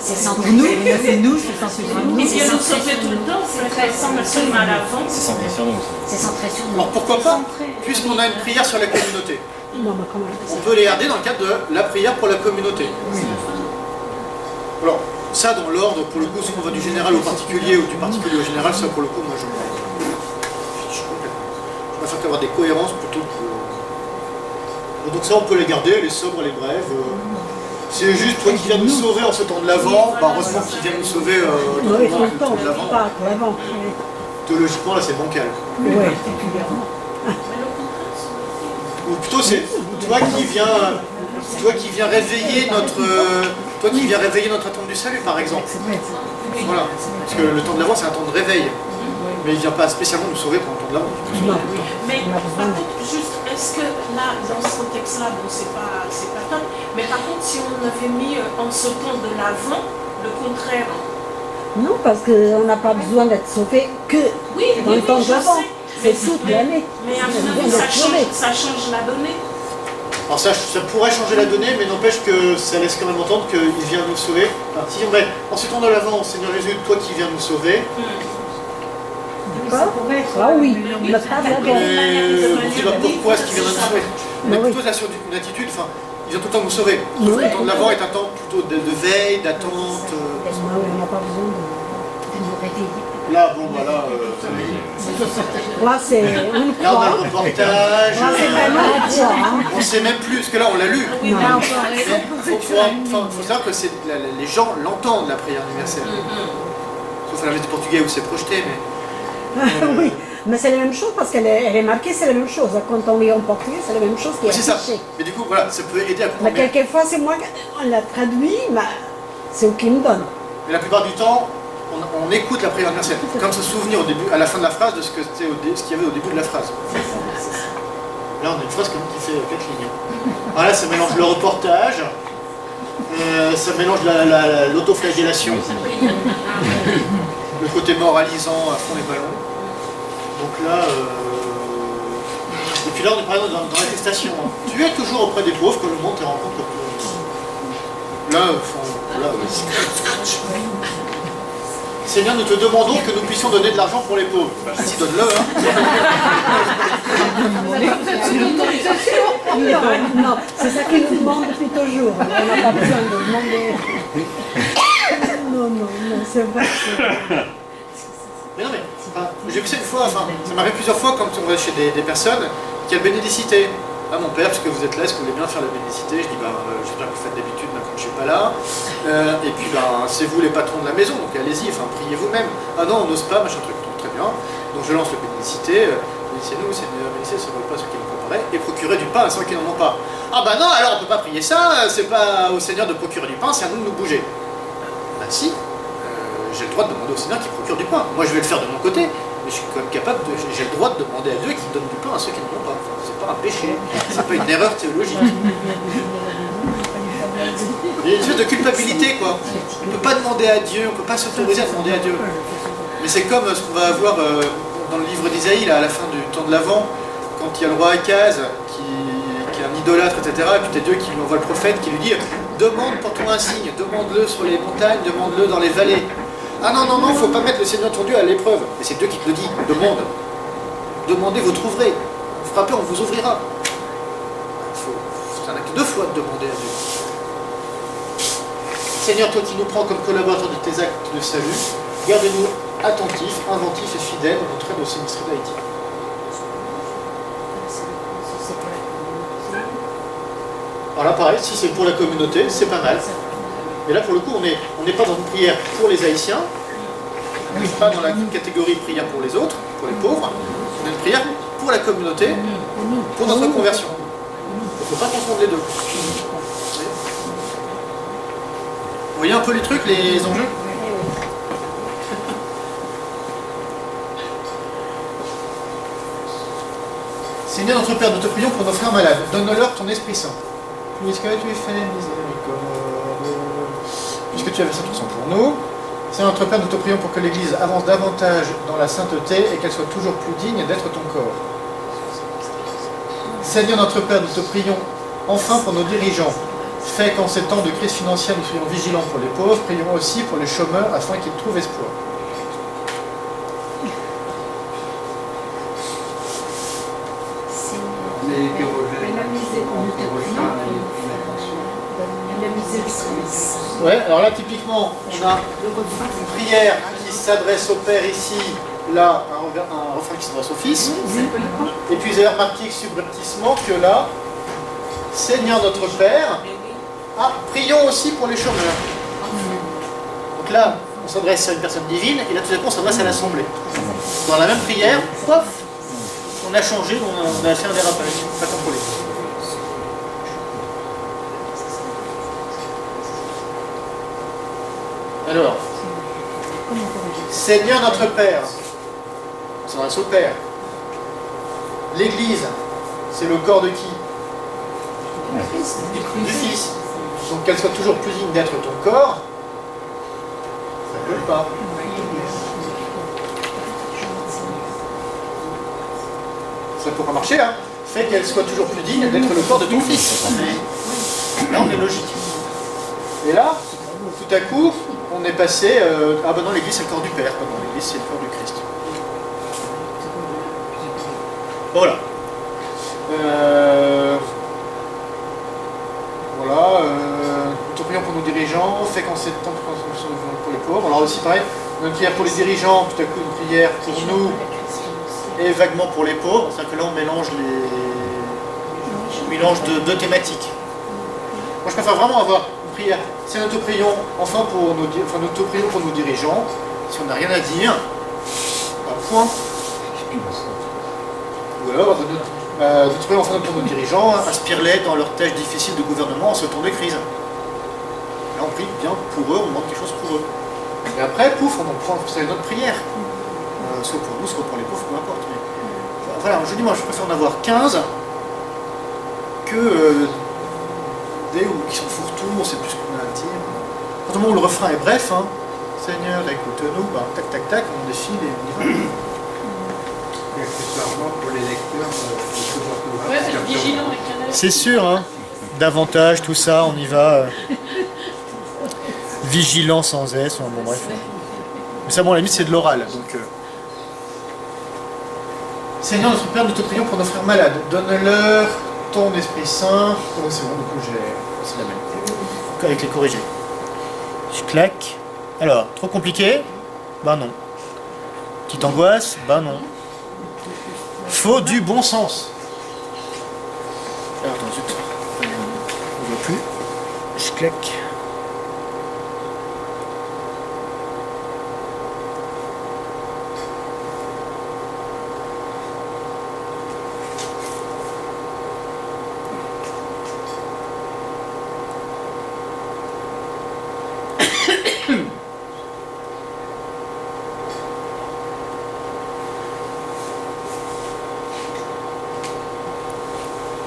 C'est centré Pour nous, c'est nous, c'est centré sur nous. Mais Dieu nous sauve tout le temps, c'est centré seulement à l'avant. C'est centré sur nous. C'est centré sur nous. Alors pourquoi pas, puisqu'on a une prière sur la communauté, Non, mais comment? on peut les garder dans le cadre de la prière pour la communauté. Alors, ça dans l'ordre, pour le coup, si on va du général au particulier ou du particulier au général, ça pour le coup, moi je préfère avoir des cohérences plutôt que... Donc ça, on peut les garder, les sobres, les brèves. C'est juste toi qui viens nous sauver en ce temps de l'Avent, bah, heureusement qu'il vient nous sauver dans Oui, le tout le temps, de l'Avent. pas l'avant. Théologiquement, là, c'est bancal. Oui, particulièrement. Ou plutôt, c'est toi qui viens réveiller notre attente du salut, par exemple. Voilà. Parce que le temps de l'Avent, c'est un temps de réveil. Mais il ne vient pas spécialement nous sauver pendant le temps de l'Avent. Non. Mais par contre, juste, est-ce que là, dans ce contexte-là, bon, c'est pas top, mais par contre, si on avait mis en ce temps de l'avant, le contraire. Non, parce qu'on n'a pas besoin d'être sauvé que Oui, dans le temps je d'avant. sais. C'est toute l'année. Mais à mon On a avis, besoin d'être sauvé. ça change la donnée. Alors ça pourrait changer la donnée, mais n'empêche que ça laisse quand même entendre qu'il vient nous sauver. Alors, si on met en ce temps de l'Avent, Seigneur Jésus, toi qui viens nous sauver, D'accord? Ah oui, mais pas d'avant. on ne dit pas pourquoi est-ce qu'il vient nous sauver. Mais Oui. plutôt là sur une attitude, enfin, il vient tout le temps nous sauver. Oui. Le temps de l'Avent est un temps plutôt de veille, d'attente. Ah oui, on n'a pas besoin de nous réveiller. Là, bon, bah là, Là, c'est une là on a croix. le reportage. Là, c'est vraiment une croix. Hein. On sait même plus, parce que là on l'a lu. Oui, Non. là, on peut Il arrêter. faut savoir que les gens l'entendent, la prière universelle. Sauf à la messe du portugais où c'est projeté, mais... Oui, mais c'est la même chose parce qu'elle est marquée, c'est la même chose. Quand on lit en portugais, c'est la même chose qui est Oui, c'est ça. affichée. Mais du coup, voilà, ça peut aider à Mais comprendre. Mais quelquefois, c'est moi qui l'a traduit, mais c'est eux qui me donnent. la plupart du temps, on écoute la prière universelle. Comme se souvenir au début, à la fin de la phrase de ce qu'il y avait au début de la phrase. Là, on a une phrase comme qui fait 4 lignes. Voilà, ça mélange le reportage, ça mélange l'autoflagellation, le côté moralisant à fond les ballons. Donc là, et puis là, on est par exemple dans l'attestation. Hein. Tu es toujours auprès des pauvres que le monde te rencontre. Là, Seigneur, nous te demandons que nous puissions donner de l'argent pour les pauvres. Bah, si, donne-le, hein. Non, c'est ça qu'ils nous demandent depuis toujours. On n'a pas besoin de demander. Non, c'est vrai. Mais non, mais enfin, j'ai vu ça une fois, enfin, ça m'arrive plusieurs fois quand on va chez des personnes qui ont la bénédicité. Ah, mon père, parce que vous êtes là, est-ce que vous voulez bien faire la bénédicité? Je dis, j'espère que vous faites d'habitude maintenant que je ne suis pas là. Et puis, c'est vous les patrons de la maison, donc allez-y, enfin, priez vous-même. Ah non, on n'ose pas, machin truc. Donc, très bien. Donc, je lance la bénédicité. Je dis, bénissez-nous, Seigneur, bénissez ce repas ceux qui l'ont préparé, et procurez du pain à ceux qui n'en ont pas. Ah bah non, alors on peut pas prier ça, c'est pas au Seigneur de procurer du pain, c'est à nous de nous bouger. Bah si, j'ai le droit de demander au Seigneur qui procure du pain. Moi je vais le faire de mon côté, mais je suis quand même capable de. J'ai le droit de demander à Dieu qu'il donne du pain à ceux qui n'en ont pas. Enfin, c'est pas un péché, c'est pas une erreur théologique. Il y a une espèce de culpabilité quoi. On ne peut pas demander à Dieu, on ne peut pas s'autoriser à demander à Dieu. Mais c'est comme ce qu'on va avoir dans le livre d'Isaïe, à la fin du temps de l'Avent, quand il y a le roi Akaz qui est un idolâtre, etc. Et puis tu as Dieu qui lui envoie le prophète qui lui dit demande pour toi un signe, demande-le sur les montagnes, demande-le dans les vallées. Ah non, non, non, il ne faut pas mettre le Seigneur ton Dieu à l'épreuve. Et c'est Dieu qui te le dit, demande. Demandez, vous trouverez. Frappez, on vous ouvrira. C'est un acte de foi de demander à Dieu. Seigneur, toi qui nous prends comme collaborateurs de tes actes de salut, garde-nous attentifs, inventifs et fidèles dans notre aide au sinistre d'Haïti. Alors là, pareil, si c'est pour la communauté, c'est pas mal. Mais là, pour le coup, on n'est pas dans une prière pour les Haïtiens, on n'est pas dans la catégorie prière pour les autres, pour les pauvres. On a une prière pour la communauté, pour notre conversion. Il ne faut pas confondre les deux. Vous voyez un peu les trucs, les enjeux? Seigneur notre Père, nous te prions pour nos frères malades. Donne-leur ton Esprit Saint. Puisque tu es fait miséricorde, puisque tu as versé ton sang pour nous. Seigneur notre Père, nous te prions pour que l'Église avance davantage dans la sainteté et qu'elle soit toujours plus digne d'être ton corps. Seigneur notre Père, nous te prions enfin pour nos dirigeants. Fais qu'en ces temps de crise financière, nous soyons vigilants pour les pauvres, prions aussi pour les chômeurs afin qu'ils trouvent espoir. Ouais, alors là typiquement, on a une prière qui s'adresse au Père ici, là, un refrain qui s'adresse au Fils. Et puis vous avez remarqué subrepticement que là, Seigneur notre Père, prions aussi pour les chômeurs. Donc là, on s'adresse à une personne divine, et là tout à coup on s'adresse à l'Assemblée. Dans la même prière, pof, on a changé, on a fait un dérapage, pas contrôlé. Alors, Seigneur notre Père, on s'adresse au Père. L'Église, c'est le corps de qui? Du Fils. Donc qu'elle soit toujours plus digne d'être ton corps, ça ne peut pas. Ça pourra marcher, hein. Fait qu'elle soit toujours plus digne d'être le corps de ton Fils. Là, on est logique. Et là, tout à coup, on est passé... ah ben non, l'Église c'est le corps du Père, pardon, l'Église c'est le corps du Christ. Voilà. Voilà. Nous te prions pour nos dirigeants, fais qu'en ces temps pour les pauvres. Alors aussi pareil, une prière pour les dirigeants, tout à coup une prière pour nous et vaguement pour les pauvres. C'est-à-dire que là on mélange deux thématiques. Moi je préfère vraiment avoir prière. Si nous te prions enfin nous te prions pour nos dirigeants, si on n'a rien à dire, point. Ou alors, nous te prions enfin pour nos dirigeants, inspire-les dans leurs tâches difficiles de gouvernement en ce temps de crise. Là on prie bien pour eux, on demande quelque chose pour eux. Et après, pouf, on en prend notre prière. Soit pour nous, soit pour les pauvres, peu importe. Mais, voilà, je dis moi je préfère en avoir 15 que qui sont fourre-tout, on sait plus ce qu'on a à dire. Quand le refrain est bref, hein, Seigneur, écoute-nous, tac tac tac, on défile et on y va. Et accessoirement pour les lecteurs, Ouais, c'est vigilant avec un œil. C'est sûr, hein, davantage, tout ça, on y va. Vigilant sans S, bon bref. Mais ça, bon, à la limite, c'est de l'oral, donc... Seigneur, notre Père, nous te prions pour nos frères malades. Donne-leur ton Esprit Saint. Oh, c'est bon, du coup, c'est la même. Avec les corrigés. Je claque. Alors, trop compliqué? Ben non. Petite angoisse? Ben non. Faut du bon sens. Alors, attends, zut. On ne voit plus. Je claque.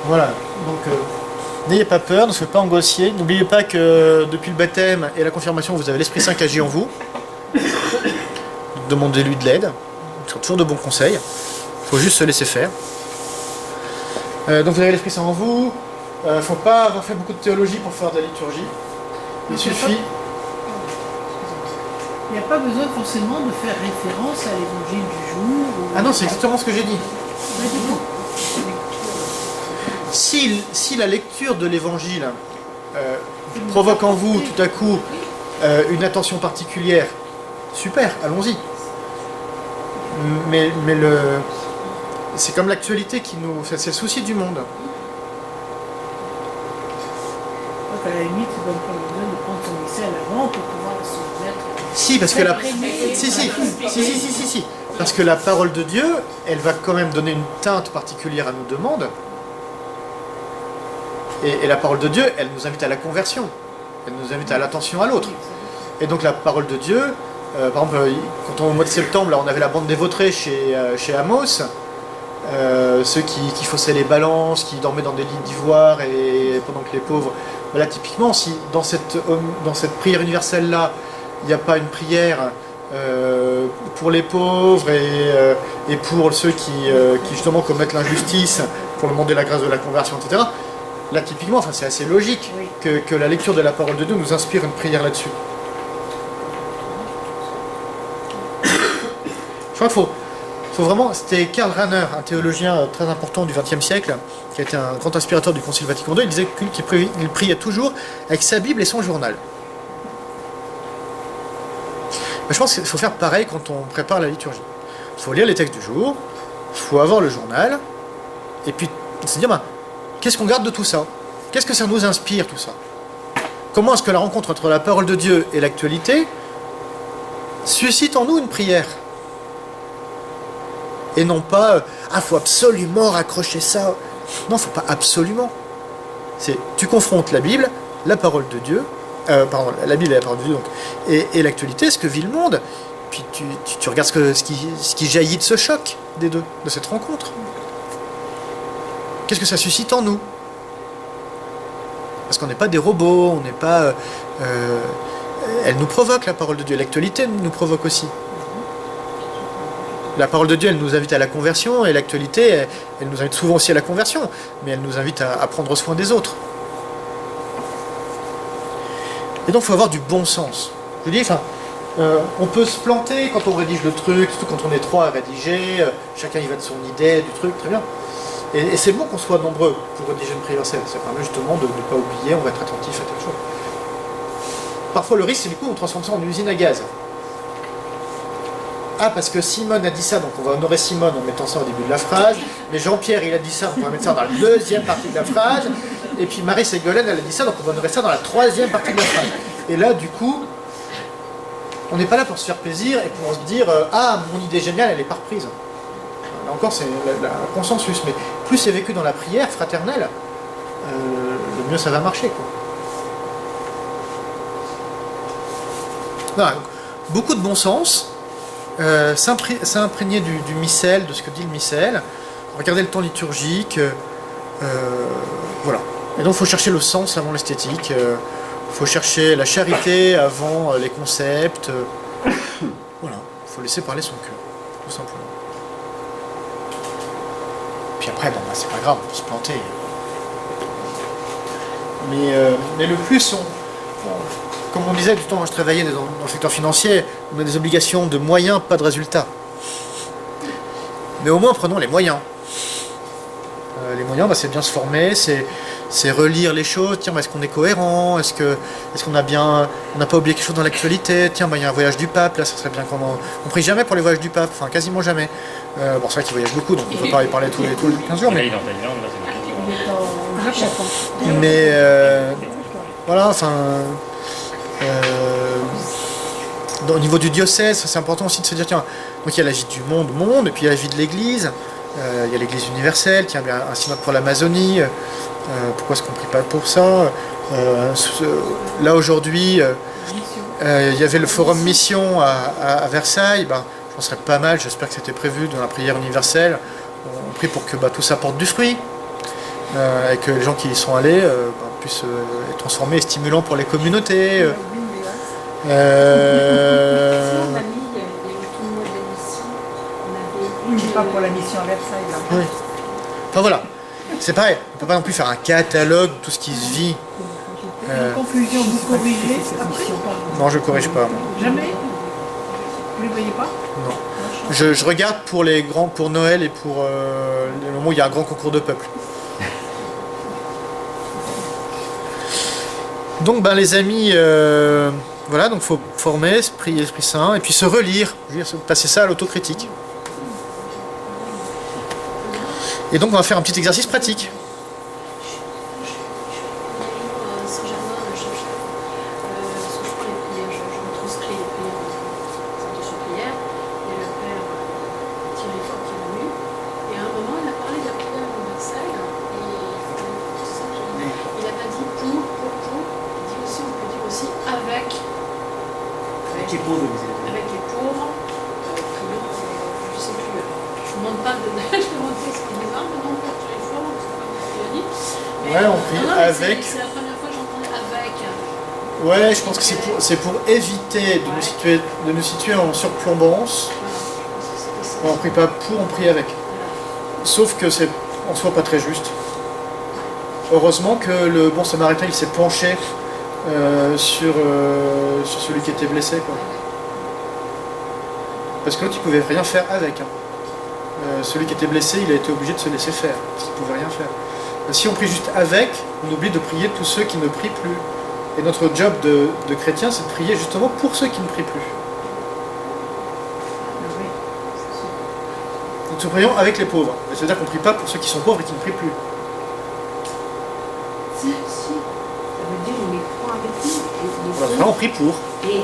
Voilà, donc n'ayez pas peur, ne soyez pas angoissés. N'oubliez pas que depuis le baptême et la confirmation, vous avez l'Esprit Saint qui agit en vous. Demandez-lui de l'aide, il sera toujours de bons conseils. Il faut juste se laisser faire. Donc vous avez l'Esprit Saint en vous. Il ne faut pas avoir fait beaucoup de théologie pour faire de la liturgie. Il suffit. Il n'y a pas besoin forcément de faire référence à l'évangile du jour. Ah non, c'est exactement ce que j'ai dit. Mais du coup, Si la lecture de l'évangile provoque en vous tout à coup une attention particulière, super, allons-y. Mais c'est comme l'actualité qui nous... C'est le souci du monde. donc à la limite, il ne donne pas besoin de prendre son missel avant pour pouvoir se mettre. Si, parce que si. Parce que la parole de Dieu, elle va quand même donner une teinte particulière à nos demandes. Et la parole de Dieu, elle nous invite à la conversion. Elle nous invite à l'attention à l'autre. Et donc la parole de Dieu, par exemple, quand au mois de septembre, là, on avait la bande des vautrés chez Amos, ceux qui faussaient les balances, qui dormaient dans des lits d'ivoire et pendant que les pauvres... Voilà, typiquement, si dans cette prière universelle-là, il n'y a pas une prière pour les pauvres et pour ceux qui justement commettent l'injustice, pour demander la grâce de la conversion, etc., là, typiquement, c'est assez logique que la lecture de la parole de Dieu nous inspire une prière là-dessus. Je crois qu'il faut vraiment... C'était Karl Rahner, un théologien très important du XXe siècle, qui a été un grand inspirateur du Concile Vatican II. Il disait qu'il priait toujours avec sa Bible et son journal. Mais je pense qu'il faut faire pareil quand on prépare la liturgie. Il faut lire les textes du jour, il faut avoir le journal, et puis se dire, qu'est-ce qu'on garde de tout ça? Qu'est-ce que ça nous inspire, tout ça? Comment est-ce que la rencontre entre la parole de Dieu et l'actualité suscite en nous une prière? Et non pas, faut absolument raccrocher ça. Non, faut pas absolument. Tu confrontes la Bible, la parole de Dieu, la Bible et la parole de Dieu, donc, et l'actualité, ce que vit le monde. Puis tu regardes ce qui jaillit de ce choc des deux, de cette rencontre. Qu'est-ce que ça suscite en nous? Parce qu'on n'est pas des robots, on n'est pas... elle nous provoque, la parole de Dieu. L'actualité nous provoque aussi. La parole de Dieu, elle nous invite à la conversion, et l'actualité, elle nous invite souvent aussi à la conversion, mais elle nous invite à prendre soin des autres. Et donc, il faut avoir du bon sens. Je dis, on peut se planter quand on rédige le truc, surtout quand on est trois à rédiger, chacun y va de son idée, du truc, très bien. Et c'est bon qu'on soit nombreux pour rédiger une prière universelle. Ça permet justement de ne pas oublier, on va être attentif à quelque chose. Parfois, le risque, c'est du coup, on transforme ça en usine à gaz. Parce que Simone a dit ça, donc on va honorer Simone en mettant ça au début de la phrase. Mais Jean-Pierre, il a dit ça, donc on va mettre ça dans la deuxième partie de la phrase. Et puis Marie-Ségolène, elle a dit ça, donc on va honorer ça dans la troisième partie de la phrase. Et là, du coup, on n'est pas là pour se faire plaisir et pour se dire mon idée géniale, elle est pas reprise. Là encore, c'est la consensus. Mais plus c'est vécu dans la prière fraternelle, le mieux ça va marcher, quoi. Voilà, donc, beaucoup de bon sens. S'imprégner du missel, de ce que dit le missel, regarder le temps liturgique, voilà. Et donc il faut chercher le sens avant l'esthétique, il faut chercher la charité avant les concepts, voilà, il faut laisser parler son cœur, tout simplement. Puis après, c'est pas grave, on peut se planter. Mais le plus, comme on disait, du temps où je travaillais dans le secteur financier, on a des obligations de moyens, pas de résultats. Mais au moins, prenons les moyens. Les moyens, c'est bien se former, c'est relire les choses. Tiens, est-ce qu'on est cohérent? Est-ce qu'on a bien... On n'a pas oublié quelque chose dans l'actualité? Tiens, il y a un voyage du pape, là, ça serait bien qu'on prie jamais pour les voyages du pape, enfin, quasiment jamais. C'est vrai qu'il voyage beaucoup, donc on ne peut pas y parler tous les 15 jours. Mais... voilà, enfin... au niveau du diocèse, c'est important aussi de se dire, tiens, donc il y a la vie du monde, et puis il y a la vie de l'Église, il y a l'Église universelle, qui a un synode pour l'Amazonie, pourquoi est-ce qu'on ne prie pas pour ça? Là aujourd'hui, il y avait le forum mission à Versailles, je pense serait pas mal, j'espère que c'était prévu dans la prière universelle, on prie pour que tout ça porte du fruit. et que les gens qui y sont allés puissent être transformés et stimulants pour les communautés. Si on a mis, il y a eu tout le mois de la mission, on avait... Pas pour la mission à Versailles, là. Oui. Enfin voilà, c'est pareil, on ne peut pas non plus faire un catalogue de tout ce qui se vit. En conclusion, vous corrigez après? Non, je corrige pas. Moi. Jamais? Vous ne les voyez pas? Non. Je regarde pour les grands, pour Noël et pour les moments où il y a un grand concours de peuple. Donc ben les amis, voilà, donc faut former, prier l'Esprit Saint et puis se relire, je veux dire, passer ça à l'autocritique. Et donc on va faire un petit exercice pratique. Saint-Germain, parce que je prends les prières, je retranscris les prières de cette prière. Il y a le père Thierry Fort qui est venu. Et à un moment, il a parlé de la prière universelle. Et c'est ça que j'ai dit. Il n'a pas dit pour. Il dit aussi, on peut dire aussi avec. Avec les pauvres, vous avez Avec les pauvres. Prions, je ne sais plus. Je ne demande pas de. Je demande pas ce qu'il dit. Mais non, pour Thierry Fort, c'est pas ce qu'il a dit. Mais, Ouais, on prie non, mais avec. C'est la première fois que j'entendais avec. Ouais, je pense que c'est pour éviter de nous situer en surplombance. On ne prie pas pour, on prie avec. Sauf que c'est en soi pas très juste. Heureusement que le bon samaritain il s'est penché sur celui qui était blessé, quoi. Parce que l'autre il pouvait rien faire avec. Celui qui était blessé il a été obligé de se laisser faire, parce qu'il pouvait rien faire. Si on prie juste avec, on oublie de prier tous ceux qui ne prient plus. Et notre job de chrétien c'est de prier justement pour ceux qui ne prient plus. Donc nous prions avec les pauvres. C'est-à-dire qu'on ne prie pas pour ceux qui sont pauvres et qui ne prient plus. Si, ça veut dire on les prend avec nous. Voilà, on prie pour. Et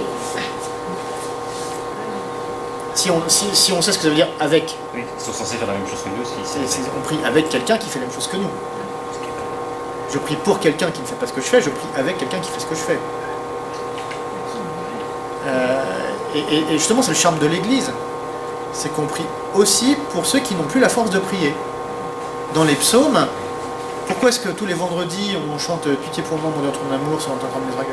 Si on sait ce que ça veut dire avec, Oui, ils sont censés faire la même chose que nous aussi. on prie avec quelqu'un qui fait la même chose que nous. Je prie pour quelqu'un qui ne fait pas ce que je fais, je prie avec quelqu'un qui fait ce que je fais. Et justement, c'est le charme de l'Église. C'est qu'on prie aussi pour ceux qui n'ont plus la force de prier. Dans les psaumes, pourquoi est-ce que tous les vendredis on chante Pitié pour moi, mon Dieu, ton amour, sans entendre mes dragues,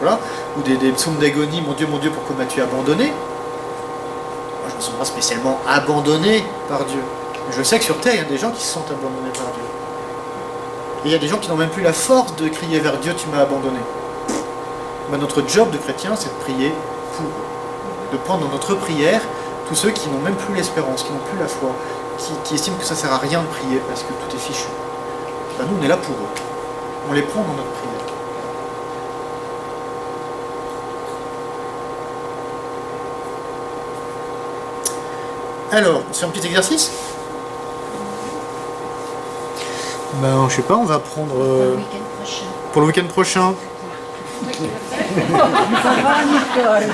voilà, ou des psaumes d'agonie, mon Dieu, pourquoi m'as-tu abandonné? Moi, je ne me sens pas spécialement abandonné par Dieu. Mais je sais que sur terre, il y a des gens qui se sentent abandonnés par Dieu. Et il y a des gens qui n'ont même plus la force de crier vers Dieu, tu m'as abandonné. Ben, notre job de chrétien, c'est de prier pour eux. De prendre dans notre prière tous ceux qui n'ont même plus l'espérance, qui n'ont plus la foi, qui estiment que ça ne sert à rien de prier parce que tout est fichu. Ben, nous, on est là pour eux. On les prend dans notre prière. Alors, on se fait un petit exercice? Ben, je sais pas, on va prendre le week-end prochain. pour le week-end prochain. Ça va, Nicole.